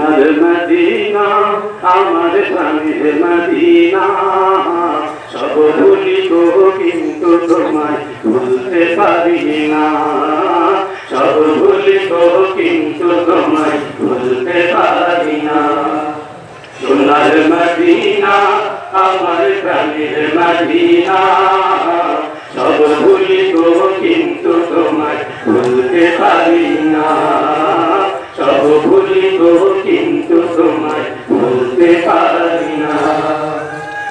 সোনার মদিনা আমার প্রাণের মদিনা সব ভুলি গো কিন্তু তোমায় ভুলতে পারি না সব ভুলি গো কিন্তু তোমায় ভুলতে পারি না সোনার মদিনা আমার প্রাণের মদিনা সব ভুলি গো কিন্তু তোমায় ভুলতে পারি না সব ভুলি গো কিন্তু তোমায় ভুলতে পারি না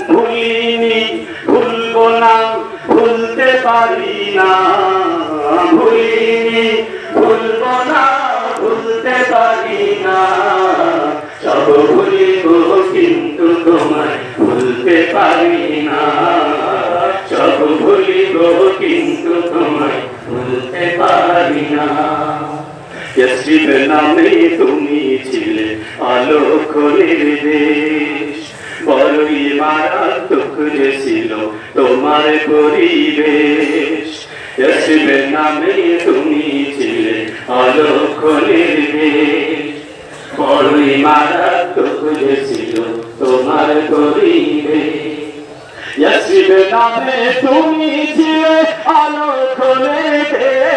ভুলিনি ভুলবো না ভুলতে পারি না ভুলিনি ভুলবো না ভুলতে পারি না সব ভুলি গো কিন্তু তোমায় ভুলতে পারি না সব ভুলি গো কিন্তু তোমায় ভুলতে পারি না ইয়াসরিব নামে তুমি ছিলে আলোক নির্দেশ বড়ই মারাত্মক যে ছিল তোমার পরিবেশ ইয়াসরিব নামে তুমি ছিলে আলোক নির্দেশ বড়ই মারাত্মক যে ছিল তোমার পরিবেশ ইয়াসরিব নামে তুমি ছিলে আলোক নির্দেশ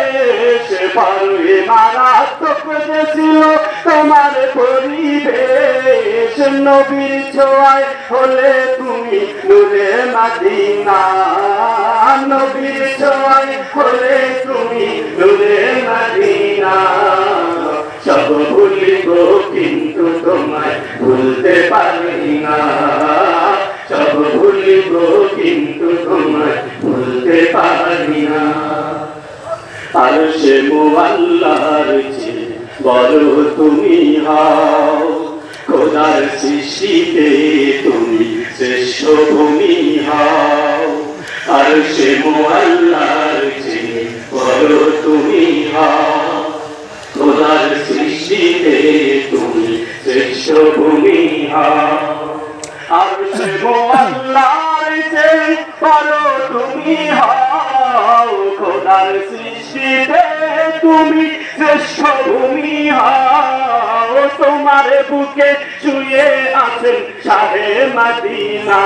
বড়ই মারাত্মক যে ছিল তোমার পরিবেশ নবীর ছোঁয়ায় হলে তুমি নূরে মদিনা নবীর ছোঁয়ায় হলে তুমি নূরে মদিনা সব ভুলিব কিন্তু তোমায় ভুলতে পারি না সব ভুলিব কিন্তু তোমায় ভুলতে পারি না আরশে মুআল্লার চেয়ে বড় তুমি হও খোদার সৃষ্টিতে তুমি শ্রেষ্ঠ ভূমি হও আরশে মুআল্লার চেয়ে বড় তুমি হও খোদার সৃষ্টিতে তুমি শ্রেষ্ঠ ভূমি হও আরশে মুআল্লার চেয়ে বড় তুমি হও খোদার সৃষ্টিতে তুমি শ্রেষ্ঠ ভূমি হও তোমার বুকে শুয়ে আছেন শাহে মদিনা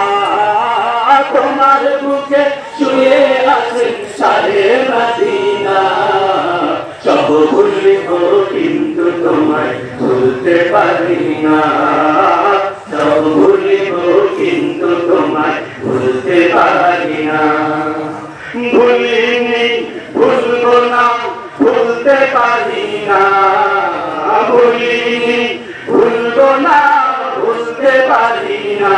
তোমার বুকে শুয়ে আছেন শাহে মদিনা সব ভুলিব কিন্তু তোমায় ভুলতে পারি না সব ভুলিব কিন্তু তোমায় ভুলতে পারি না ভুলিনি ভুলবো না ভুলতে পারি না ভুলিনি ভুলবো না ভুলতে পারি না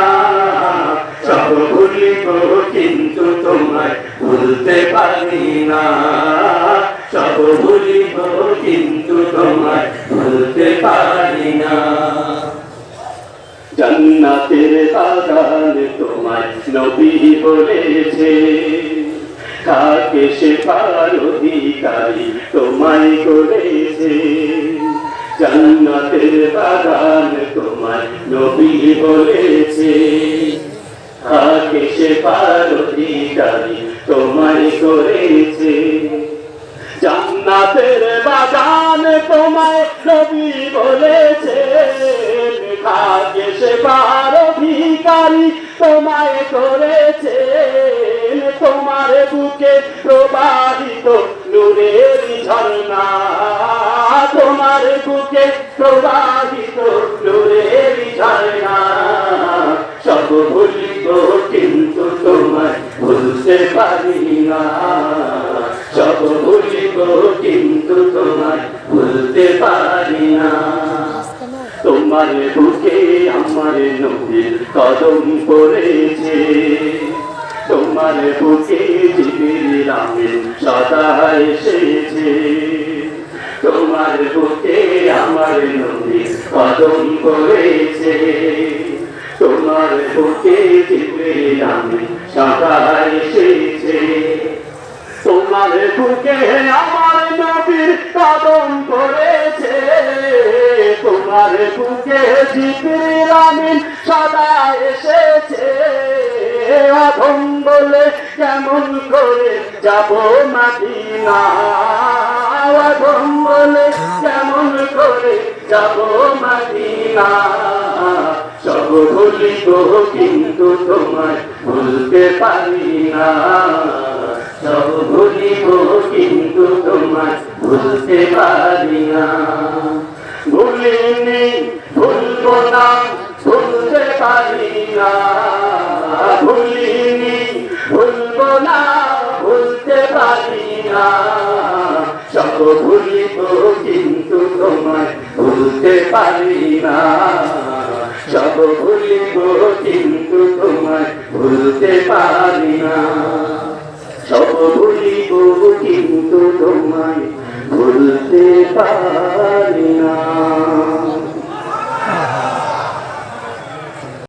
সব ভুলিব কিন্তু তোমায় ভুলতে পারি না সব ভুলিব কিন্তু তোমায় ভুলতে পারি না জান্নাতের বাগান তোমায় নবী বলেছে কাকে সে পার অধিকারী তোমায় করেছে জান্নাতের বাগান তোমায় নবী বলেছে কাকে সে পার অধিকারী তোমায় করেছে জান্নাতের বাগান তোমায় নবী বলেছে কাকে সে পার অধিকারী তোমায় করেছে তোমার বুকে প্রবাহিত নূরের ঝর্ণা তোমার বুকে প্রবাহিত নূরের ঝর্ণা সব ভুলিব কিন্তু তোমায় ভুলতে পারি না সব ভুলিব কিন্তু তোমায় ভুলতে পারি না তোমার বুকে আমার নবীর কদম পড়েছে তোমার বুকে জিবরিল আমিন সদা এসেছে তোমার বুকে আমার নবীর কদম পড়েছে তোমার বুকে জিবরিল আমিন সদা এসেছে তোমার বুকে আমার নবীর কদম পড়েছে তোমার বুকে জিবরিল আমিন সদা এসেছে অধম বলে কেমন করে যাব মদিনা হাওয়া ঘুম বলে কেমন করে যাব মদিনা সব ভুলিব কিন্তু তোমায় ভুলতে পারি না সব ভুলিব কিন্তু তোমায় ভুলতে পারি না ভুলিনি ভুলব না ভুলতে পারি না ভুলিনি ভুলব না ভুলতে পারি না সব ভুলিব কিন্তু তোমায় ভুলতে পারি না সব ভুলিব কিন্তু তোমায় ভুলতে পারি না সব ভুলিব কিন্তু তোমায় ভুলতে পারি না